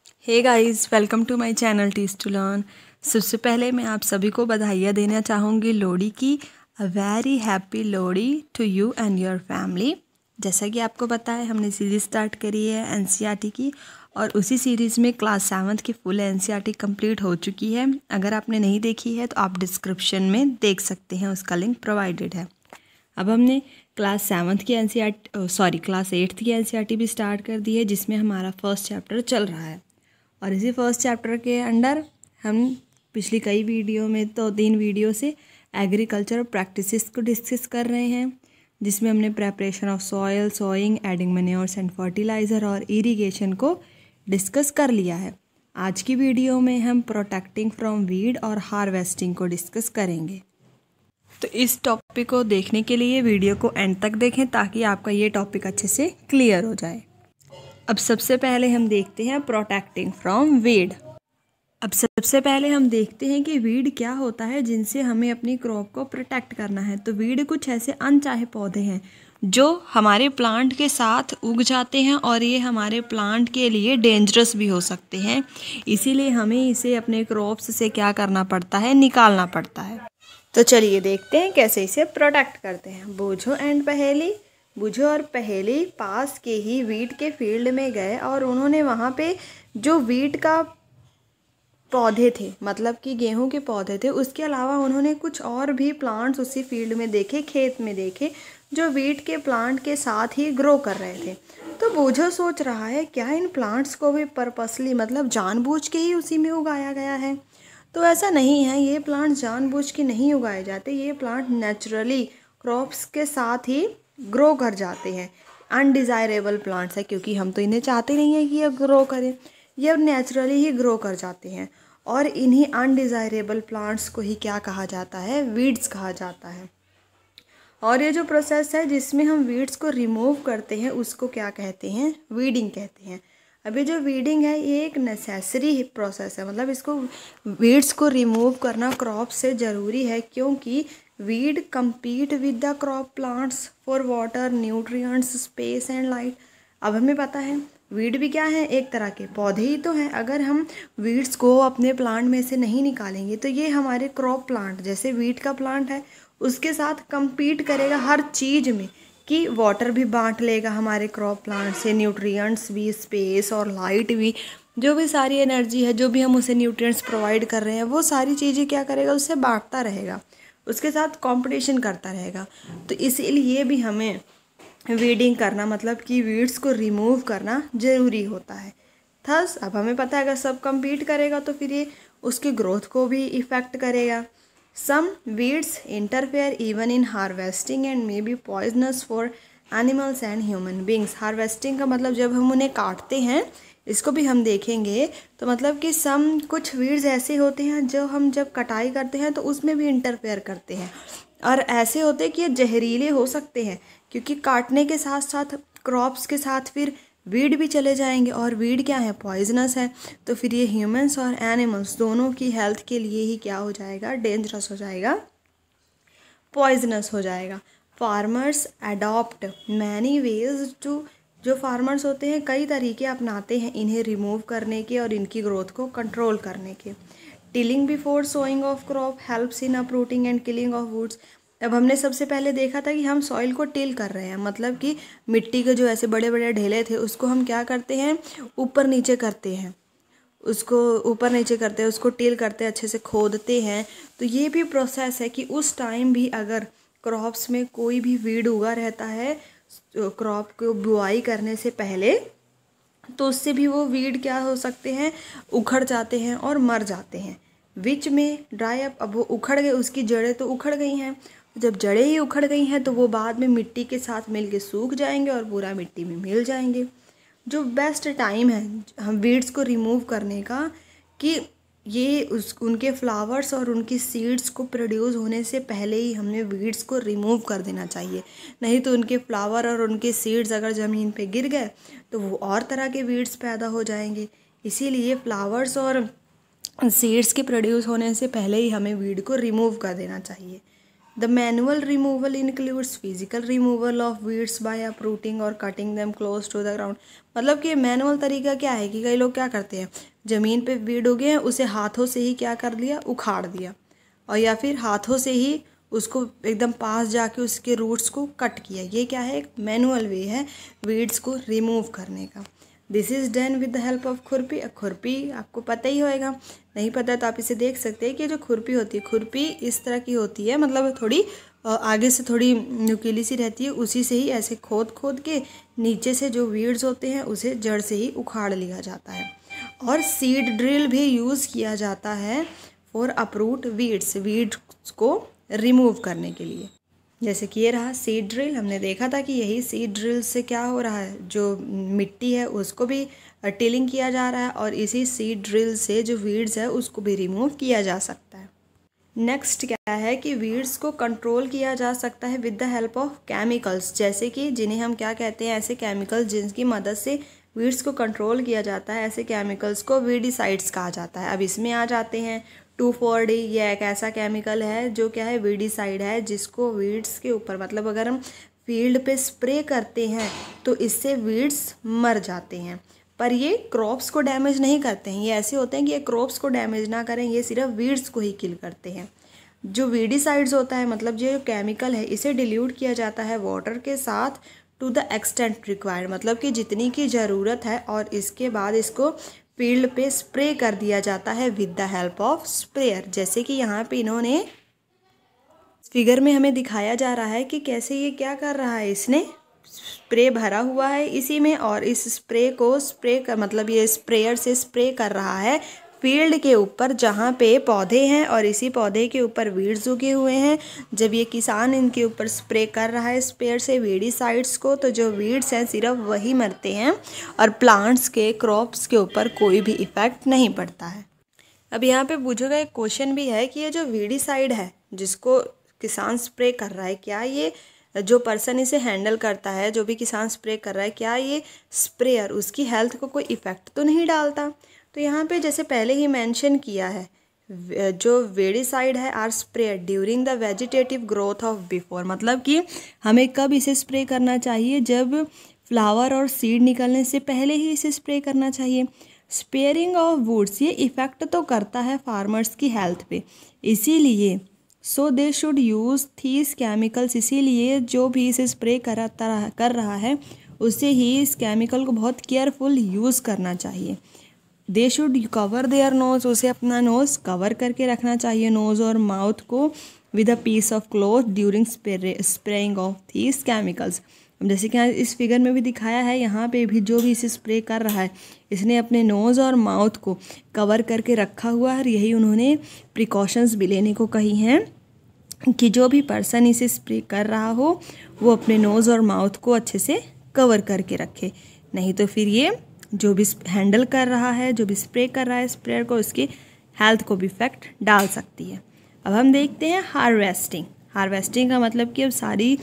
Hey guys, welcome to my channel teach to learn. सबसे पहले मैं आप सभी को बधाइयाँ देना चाहूँगी लोहड़ी की। A very happy Lohri to you and your family. जैसा कि आपको पता है, हमने सीरीज़ स्टार्ट करी है एनसीईआरटी की, और उसी सीरीज़ में क्लास 7 की फुल एनसीईआरटी कंप्लीट हो चुकी है। अगर आपने नहीं देखी है तो आप डिस्क्रिप्शन में देख सकते हैं, उसका लिंक प्रोवाइडेड है। अब हमने क्लास 7 की क्लास 8 की एनसीईआरटी भी स्टार्ट कर दी है, जिसमें हमारा फर्स्ट चैप्टर चल रहा है। और इसी फर्स्ट चैप्टर के अंडर हम पिछली कई वीडियो में तो 3 वीडियो से एग्रीकल्चर प्रैक्टिसेस को डिस्कस कर रहे हैं, जिसमें हमने preparation of soil, sowing, adding manures and fertiliser और इरिगेशन को डिस्कस कर लिया है। आज की वीडियो में हम प्रोटेक्टिंग फ्रॉम वीड और हार्वेस्टिंग को डिस्कस करेंगे। तो इस टॉपिक को देखने के लिए वीडियो को एंड तक देखें, ताकि आपका ये टॉपिक अच्छे से क्लियर हो जाए। अब सबसे पहले हम देखते हैं प्रोटेक्टिंग फ्रॉम वीड। अब सबसे पहले हम देखते हैं कि वीड क्या होता है, जिनसे हमें अपनी क्रॉप को प्रोटेक्ट करना है। तो वीड कुछ ऐसे अनचाहे पौधे हैं जो हमारे प्लांट के साथ उग जाते हैं, और ये हमारे प्लांट के लिए डेंजरस भी हो सकते हैं। इसीलिए हमें इसे अपने क्रॉप्स से क्या करना पड़ता है, निकालना पड़ता है। तो चलिए देखते हैं कैसे इसे प्रोटेक्ट करते हैं। बूझो और पहेली पास के ही वीट के फील्ड में गए, और उन्होंने वहाँ पे जो वीट का पौधे थे, मतलब कि गेहूं के पौधे थे, उसके अलावा उन्होंने कुछ और भी प्लांट्स उसी फील्ड में देखे, खेत में देखे, जो वीट के प्लांट के साथ ही ग्रो कर रहे थे। तो बूझो सोच रहा है, क्या इन प्लांट्स को भी पर्पसली, मतलब जानबूझ के ही उसी में उगाया गया है? तो ऐसा नहीं है, ये प्लांट जानबूझ के नहीं उगाए जाते। ये प्लांट नेचुरली क्रॉप्स के साथ ही ग्रो कर जाते हैं। अनडिज़ायरेबल प्लांट्स है, क्योंकि हम तो इन्हें चाहते नहीं हैं कि ये ग्रो करें। ये नेचुरली ही ग्रो कर जाते हैं, और इन्हीं अनडिज़ायरेबल प्लांट्स को ही क्या कहा जाता है, वीड्स कहा जाता है। और ये जो प्रोसेस है जिसमें हम वीड्स को रिमूव करते हैं, उसको क्या कहते हैं, वीडिंग कहते हैं। अभी जो वीडिंग है, ये एक नेसेसरी प्रोसेस है, मतलब इसको वीड्स को रिमूव करना क्रॉप से ज़रूरी है, क्योंकि weed compete with the crop plants for water, nutrients, space and light. अब हमें पता है वीड भी क्या है, एक तरह के पौधे ही तो हैं। अगर हम वीड्स को अपने प्लांट में से नहीं निकालेंगे तो ये हमारे क्रॉप प्लांट, जैसे वीट का प्लांट है, उसके साथ compete करेगा हर चीज़ में, कि वाटर भी बांट लेगा हमारे क्रॉप प्लांट से, न्यूट्रिएंट्स भी, स्पेस और लाइट भी, जो भी सारी एनर्जी है, जो भी हम उसे न्यूट्रिएंट्स प्रोवाइड कर रहे हैं, वो सारी चीज़ें क्या करेगा, उससे बांटता रहेगा, उसके साथ कंपटीशन करता रहेगा। तो इसीलिए भी हमें वीडिंग करना, मतलब कि वीड्स को रिमूव करना ज़रूरी होता है। थस अब हमें पता है, अगर सब compete करेगा तो फिर ये उसकी ग्रोथ को भी इफ़ेक्ट करेगा। Some weeds interfere even in harvesting and may be poisonous for animals and human beings. Harvesting का मतलब जब हम उन्हें काटते हैं, इसको भी हम देखेंगे। तो मतलब कि कुछ वीड्स ऐसे होते हैं जो हम जब कटाई करते हैं तो उसमें भी इंटरफेयर करते हैं, और ऐसे होते हैं कि ये जहरीले हो सकते हैं, क्योंकि काटने के साथ साथ क्रॉप्स के साथ फिर वीड भी चले जाएंगे, और वीड क्या है, पॉइजनस है। तो फिर ये ह्यूमंस और एनिमल्स दोनों की हेल्थ के लिए ही क्या हो जाएगा, डेंजरस हो जाएगा, पॉइजनस हो जाएगा। Farmers adopt many ways to, जो फार्मर्स होते हैं कई तरीके अपनाते हैं इन्हें रिमूव करने के और इनकी ग्रोथ को कंट्रोल करने के। Tilling before sowing of crop helps in uprooting and killing of woods. अब हमने सबसे पहले देखा था कि हम सॉइल को टिल कर रहे हैं, मतलब कि मिट्टी के जो ऐसे बड़े बड़े ढेले थे, उसको हम क्या करते हैं, ऊपर नीचे करते हैं, उसको ऊपर नीचे करते हैं, उसको टिल करते हैं, अच्छे से खोदते हैं। तो ये भी प्रोसेस है कि उस टाइम भी अगर क्रॉप्स में कोई भी वीड उगा रहता है क्रॉप को बुआई करने से पहले, तो उससे भी वो वीड क्या हो सकते हैं, उखड़ जाते हैं और मर जाते हैं। विच में ड्राई अप, अब वो उखड़ गए, उसकी जड़ें तो उखड़ गई हैं। जब जड़ें ही उखड़ गई हैं तो वो बाद में मिट्टी के साथ मिल के सूख जाएंगे और पूरा मिट्टी में मिल जाएंगे। जो बेस्ट टाइम है हम वीड्स को रिमूव करने का, कि ये उनके फ्लावर्स और उनकी सीड्स को प्रोड्यूस होने से पहले ही हमने वीड्स को रिमूव कर देना चाहिए। नहीं तो उनके फ्लावर और उनके सीड्स अगर ज़मीन पे गिर गए तो वो और तरह के वीड्स पैदा हो जाएंगे। इसीलिए फ्लावर्स और सीड्स के प्रोड्यूस होने से पहले ही हमें वीड को रिमूव कर देना चाहिए। The manual removal includes physical removal of weeds by uprooting और cutting them close to the ground. मतलब कि मैनुअल तरीका क्या है कि कई लोग क्या करते हैं, ज़मीन पे वीड उगे हैं उसे हाथों से ही क्या कर लिया, उखाड़ दिया, और या फिर हाथों से ही उसको एकदम पास जाके उसके रूट्स को कट किया। ये क्या है, एक मैनुअल वे है वीड्स को रिमूव करने का। This is done with the help of खुरपी। खुरपी आपको पता ही होएगा, नहीं पता तो आप इसे देख सकते हैं कि जो खुरपी होती है, खुरपी इस तरह की होती है, मतलब थोड़ी आगे से थोड़ी नुकीली सी रहती है, उसी से ही ऐसे खोद खोद के नीचे से जो वीड्स होते हैं उसे जड़ से ही उखाड़ लिया जाता है। और सीड ड्रिल भी यूज़ किया जाता है फॉर अपरूट वीड्स को रिमूव करने के लिए। जैसे कि ये रहा सीड ड्रिल, हमने देखा था कि यही सीड ड्रिल से क्या हो रहा है, जो मिट्टी है उसको भी टिलिंग किया जा रहा है, और इसी सीड ड्रिल से जो वीड्स है उसको भी रिमूव किया जा सकता है। नेक्स्ट क्या है कि वीड्स को कंट्रोल किया जा सकता है with the help of chemicals, जैसे कि जिन्हें हम क्या कहते हैं, ऐसे केमिकल्स जिनकी मदद से वीड्स को कंट्रोल किया जाता है, ऐसे केमिकल्स को वीडिसाइड्स कहा जाता है। अब इसमें आ जाते हैं 2,4-D, यह एक ऐसा केमिकल है जो क्या है, वीडिसाइड है, जिसको वीड्स के ऊपर, मतलब अगर हम फील्ड पे स्प्रे करते हैं तो इससे वीड्स मर जाते हैं, पर ये क्रॉप्स को डैमेज नहीं करते हैं। ये ऐसे होते हैं कि ये क्रॉप्स को डैमेज ना करें, ये सिर्फ वीड्स को ही किल करते हैं। जो वीडिसाइड्स होता है, मतलब जो केमिकल है, इसे डिल्यूट किया जाता है वाटर के साथ टू द एक्सटेंट रिक्वायर्ड, मतलब कि जितनी की ज़रूरत है, और इसके बाद इसको फील्ड पे स्प्रे कर दिया जाता है with the help of sprayer. जैसे कि यहाँ पे इन्होंने फिगर में हमें दिखाया जा रहा है कि कैसे ये क्या कर रहा है, इसने स्प्रे भरा हुआ है इसी में, और इस स्प्रे को स्प्रे कर, मतलब ये स्प्रेयर से स्प्रे कर रहा है फील्ड के ऊपर जहाँ पे पौधे हैं, और इसी पौधे के ऊपर वीड्स उगे हुए हैं। जब ये किसान इनके ऊपर स्प्रे कर रहा है स्प्रेयर से वीडिसाइड्स को, तो जो वीड्स हैं सिर्फ वही मरते हैं, और प्लांट्स के, क्रॉप्स के ऊपर कोई भी इफ़ेक्ट नहीं पड़ता है। अब यहाँ पे पूछेगा एक क्वेश्चन भी है कि ये जो वीडिसाइड है जिसको किसान स्प्रे कर रहा है, क्या ये जो पर्सन इसे हैंडल करता है, जो भी किसान स्प्रे कर रहा है, क्या ये स्प्रेयर उसकी हेल्थ को कोई इफ़ेक्ट तो नहीं डालता? तो यहाँ पे जैसे पहले ही मेंशन किया है, जो वेडिसाइड है are sprayed during the vegetative growth of before, मतलब कि हमें कब इसे स्प्रे करना चाहिए, जब फ्लावर और सीड निकलने से पहले ही इसे स्प्रे करना चाहिए। स्पेयरिंग ऑफ वुड्स, ये इफ़ेक्ट तो करता है फार्मर्स की हेल्थ पे, इसीलिए so they should use these chemicals, इसीलिए जो भी इसे स्प्रे कर रहा है उसे ही इस केमिकल को बहुत केयरफुल यूज़ करना चाहिए। They should cover their nose, उसे अपना नोज़ कवर करके रखना चाहिए, नोज़ और माउथ को, with a piece of cloth during spraying of these chemicals. जैसे कि इस फिगर में भी दिखाया है, यहाँ पे भी जो भी इसे स्प्रे कर रहा है इसने अपने नोज़ और माउथ को कवर करके रखा हुआ है, और यही उन्होंने प्रिकॉशंस भी लेने को कही हैं कि जो भी पर्सन इसे स्प्रे कर रहा हो वो अपने नोज़ और माउथ को अच्छे से कवर करके रखे, नहीं तो फिर ये जो भी हैंडल कर रहा है, जो भी स्प्रे कर रहा है स्प्रेयर को, उसकी हेल्थ को भी इफेक्ट डाल सकती है। अब हम देखते हैं हार्वेस्टिंग। हार्वेस्टिंग का मतलब कि अब सारी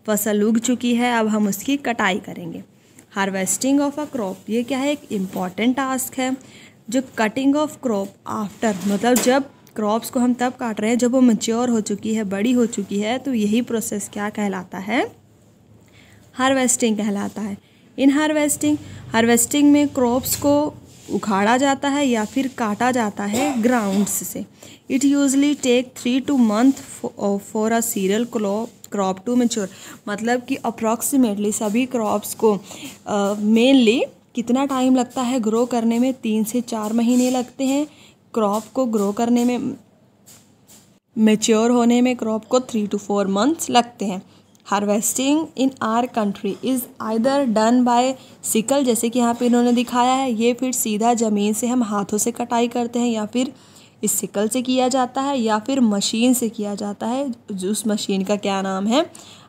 फसल उग चुकी है, अब हम उसकी कटाई करेंगे। हार्वेस्टिंग ऑफ अ क्रॉप, ये क्या है, एक इम्पॉर्टेंट टास्क है। जो कटिंग ऑफ क्रॉप आफ्टर, मतलब जब क्रॉप्स को हम तब काट रहे हैं जब वो मैच्योर हो चुकी है, बड़ी हो चुकी है, तो यही प्रोसेस क्या कहलाता है, हार्वेस्टिंग कहलाता है। इन हार्वेस्टिंग में क्रॉप्स को उखाड़ा जाता है या फिर काटा जाता है ग्राउंड्स से। It usually take 3 to month for a cereal crop to mature, मतलब कि अप्रॉक्सीमेटली सभी क्रॉप्स को मेनली कितना टाइम लगता है ग्रो करने में, 3 से 4 महीने लगते हैं क्रॉप को ग्रो करने में। मैच्योर होने में क्रॉप को 3 to 4 months लगते हैं। Harvesting in our country is either done by sickle, जैसे कि यहाँ पे इन्होंने दिखाया है, ये फिर सीधा ज़मीन से हम हाथों से कटाई करते हैं, या फिर इस सिकल से किया जाता है, या फिर मशीन से किया जाता है। उस मशीन का क्या नाम है,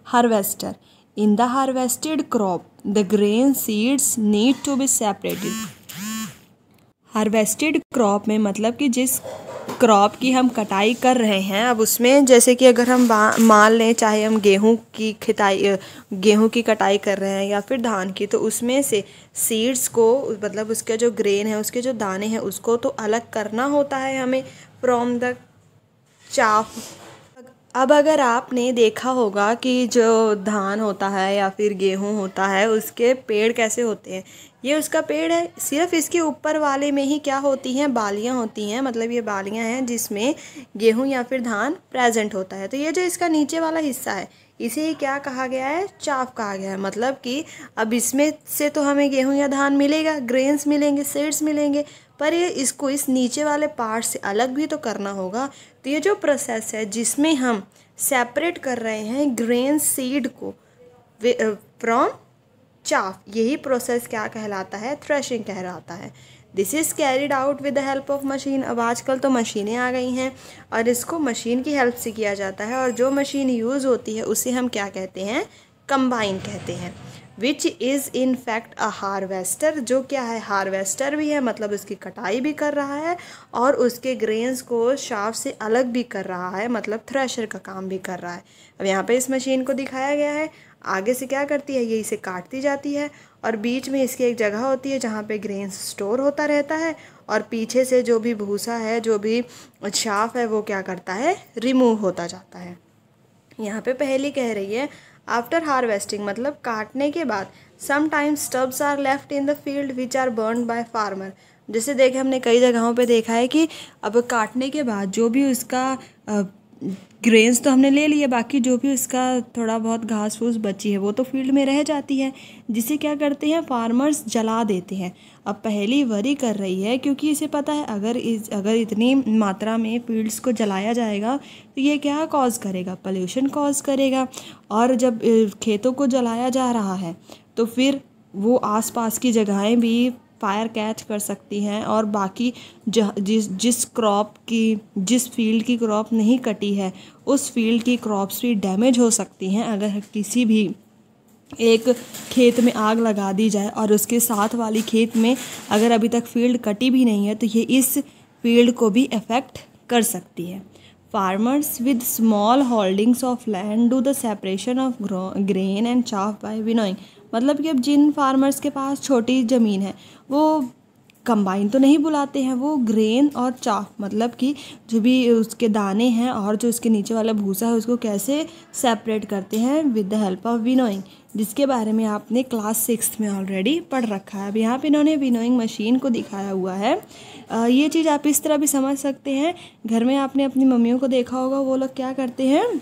harvester. In the harvested crop the grain seeds need to be separated. Harvested crop में मतलब कि जिस क्रॉप की हम कटाई कर रहे हैं, अब उसमें जैसे कि अगर हम मान लें, चाहे हम गेहूं की कटाई कर रहे हैं या फिर धान की, तो उसमें से सीड्स को, मतलब उसके जो ग्रेन है, उसके जो दाने हैं, उसको तो अलग करना होता है हमें फ्रॉम द चाफ। अब अगर आपने देखा होगा कि जो धान होता है या फिर गेहूँ होता है उसके पेड़ कैसे होते हैं, ये उसका पेड़ है, सिर्फ इसके ऊपर वाले में ही क्या होती हैं, बालियाँ होती हैं, मतलब ये बालियाँ हैं जिसमें गेहूँ या फिर धान प्रेजेंट होता है। तो ये जो इसका नीचे वाला हिस्सा है इसे ही क्या कहा गया है, चाफ कहा गया है। मतलब कि अब इसमें से तो हमें गेहूँ या धान मिलेगा, ग्रेन्स मिलेंगे, सीड्स मिलेंगे, पर ये इसको इस नीचे वाले पार्ट से अलग भी तो करना होगा। तो ये जो प्रोसेस है जिसमें हम सेपरेट कर रहे हैं ग्रेन सीड को फ्रॉम चाफ, यही प्रोसेस क्या कहलाता है, थ्रेशिंग कहलाता है। This is carried out with the help of machine. अब आजकल तो मशीनें आ गई हैं और इसको मशीन की हेल्प से किया जाता है, और जो मशीन यूज़ होती है उसे हम क्या कहते हैं, कंबाइन कहते हैं। Which is in fact a harvester, जो क्या है, हार्वेस्टर भी है, मतलब उसकी कटाई भी कर रहा है और उसके ग्रेन्स को शाफ से अलग भी कर रहा है, मतलब थ्रेशर का काम भी कर रहा है। अब यहाँ पे इस मशीन को दिखाया गया है, आगे से क्या करती है, ये इसे काटती जाती है और बीच में इसकी एक जगह होती है जहाँ पे ग्रेन्स स्टोर होता रहता है, और पीछे से जो भी भूसा है, जो भी शाफ है, वो क्या करता है, रिमूव होता जाता है। यहाँ पे पहली कह रही है आफ्टर हार्वेस्टिंग, मतलब काटने के बाद, sometimes stubs are left in the field which are burn by farmer. जैसे देखे हमने कई जगहों पे देखा है कि अब काटने के बाद जो भी उसका ग्रेन्स तो हमने ले लिए, बाकी जो भी उसका थोड़ा बहुत घास फूस बची है वो तो फील्ड में रह जाती है, जिसे क्या करते हैं, फार्मर्स जला देते हैं। अब पहली वरी कर रही है क्योंकि इसे पता है अगर इतनी मात्रा में फील्ड्स को जलाया जाएगा तो ये क्या कॉज करेगा, पोल्यूशन कॉज करेगा। और जब खेतों को जलाया जा रहा है तो फिर वो आसपास की जगहें भी फायर कैच कर सकती हैं, और बाकी जिस क्रॉप की, जिस फील्ड की क्रॉप नहीं कटी है उस फील्ड की क्रॉप्स भी डैमेज हो सकती हैं अगर किसी भी एक खेत में आग लगा दी जाए, और उसके साथ वाली खेत में अगर अभी तक फील्ड कटी भी नहीं है तो ये इस फील्ड को भी अफेक्ट कर सकती है। Farmers with small holdings of land do the separation of grain and chaff by winnowing. मतलब कि अब जिन फार्मर्स के पास छोटी ज़मीन है वो कंबाइन तो नहीं बुलाते हैं, वो ग्रेन और चाफ, मतलब कि जो भी उसके दाने हैं और जो उसके नीचे वाला भूसा है उसको कैसे सेपरेट करते हैं, with the help of winnowing, जिसके बारे में आपने क्लास 6 में ऑलरेडी पढ़ रखा है। अब यहाँ पे इन्होंने विनोइंग मशीन को दिखाया हुआ है। ये चीज़ आप इस तरह भी समझ सकते हैं, घर में आपने अपनी मम्मियों को देखा होगा, वो लोग क्या करते हैं,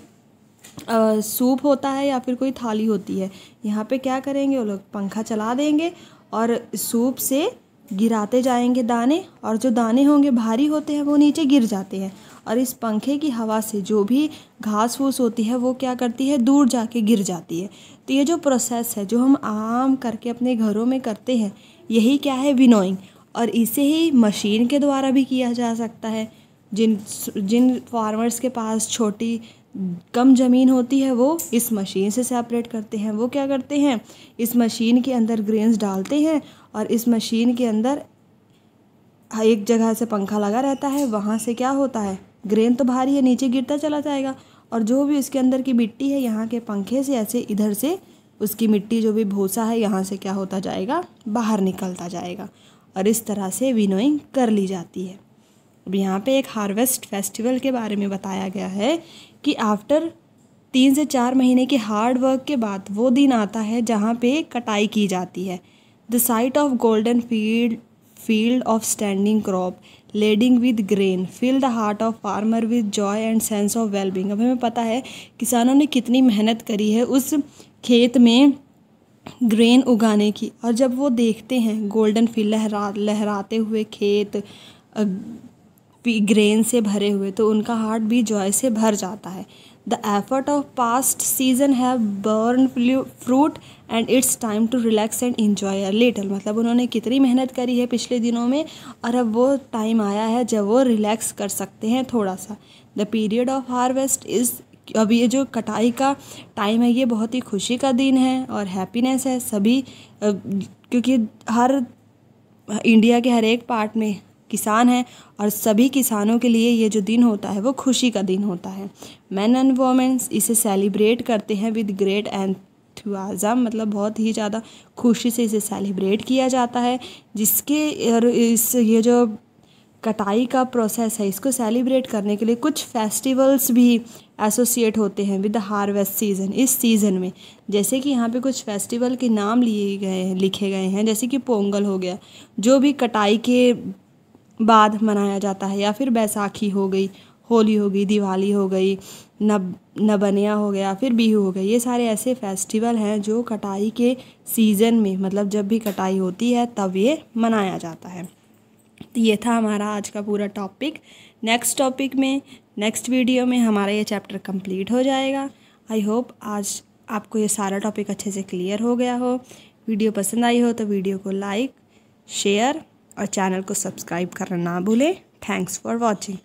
सूप होता है या फिर कोई थाली होती है, यहाँ पे क्या करेंगे, वो लोग पंखा चला देंगे और सूप से गिराते जाएंगे दाने, और जो दाने होंगे भारी होते हैं वो नीचे गिर जाते हैं, और इस पंखे की हवा से जो भी घास फूस होती है वो क्या करती है, दूर जाके गिर जाती है। तो ये जो प्रोसेस है जो हम आम करके अपने घरों में करते हैं, यही क्या है, विनोइंग। और इसे ही मशीन के द्वारा भी किया जा सकता है। जिन फार्मर्स के पास छोटी कम ज़मीन होती है वो इस मशीन से सेपरेट करते हैं। वो क्या करते हैं, इस मशीन के अंदर ग्रेन्स डालते हैं और इस मशीन के अंदर एक जगह से पंखा लगा रहता है, वहाँ से क्या होता है, ग्रेन तो भारी है नीचे गिरता चला जाएगा, और जो भी उसके अंदर की मिट्टी है यहाँ के पंखे से ऐसे इधर से उसकी मिट्टी जो भी भूसा है यहाँ से क्या होता जाएगा, बाहर निकलता जाएगा, और इस तरह से विनोइंग कर ली जाती है। अब यहाँ पे एक हार्वेस्ट फेस्टिवल के बारे में बताया गया है कि आफ्टर 3 से 4 महीने के हार्ड वर्क के बाद वो दिन आता है जहाँ पे कटाई की जाती है। The sight of golden field of standing crop laden with grain fill the heart of farmer with joy and sense of wellbeing. अब हमें पता है किसानों ने कितनी मेहनत करी है उस खेत में ग्रेन उगाने की, और जब वो देखते हैं गोल्डन फील्ड लहराते हुए खेत ग्रेन से भरे हुए, तो उनका हार्ट भी जॉय से भर जाता है। The effort of past season have borne fruit and it's time to relax and enjoy a little. मतलब उन्होंने कितनी मेहनत करी है पिछले दिनों में, और अब वो टाइम आया है जब वो रिलैक्स कर सकते हैं थोड़ा सा। The period of harvest is, अब ये जो कटाई का टाइम है ये बहुत ही खुशी का दिन है और हैप्पीनेस है सभी, क्योंकि हर इंडिया के हर एक पार्ट में किसान हैं और सभी किसानों के लिए ये जो दिन होता है वो खुशी का दिन होता है। मैन एंड वोमेंस इसे सेलिब्रेट करते हैं विद ग्रेट एंथुसियाज्म, मतलब बहुत ही ज़्यादा खुशी से इसे सेलिब्रेट किया जाता है, जिसके और इस ये जो कटाई का प्रोसेस है, इसको सेलिब्रेट करने के लिए कुछ फेस्टिवल्स भी एसोसिएट होते हैं विद द हार्वेस्ट सीज़न। इस सीज़न में जैसे कि यहाँ पे कुछ फेस्टिवल के नाम लिए गए हैं, लिखे गए हैं, जैसे कि पोंगल हो गया जो भी कटाई के बाद मनाया जाता है, या फिर बैसाखी हो गई, होली हो गई, दिवाली हो गई, नबनिया हो गया, फिर बिहू हो गई। ये सारे ऐसे फेस्टिवल हैं जो कटाई के सीज़न में, मतलब जब भी कटाई होती है तब ये मनाया जाता है। तो ये था हमारा आज का पूरा टॉपिक। नेक्स्ट टॉपिक में, नेक्स्ट वीडियो में हमारा ये चैप्टर कंप्लीट हो जाएगा। आई होप आज आपको ये सारा टॉपिक अच्छे से क्लियर हो गया हो। वीडियो पसंद आई हो तो वीडियो को लाइक, शेयर और चैनल को सब्सक्राइब करना ना भूलें। Thanks for watching.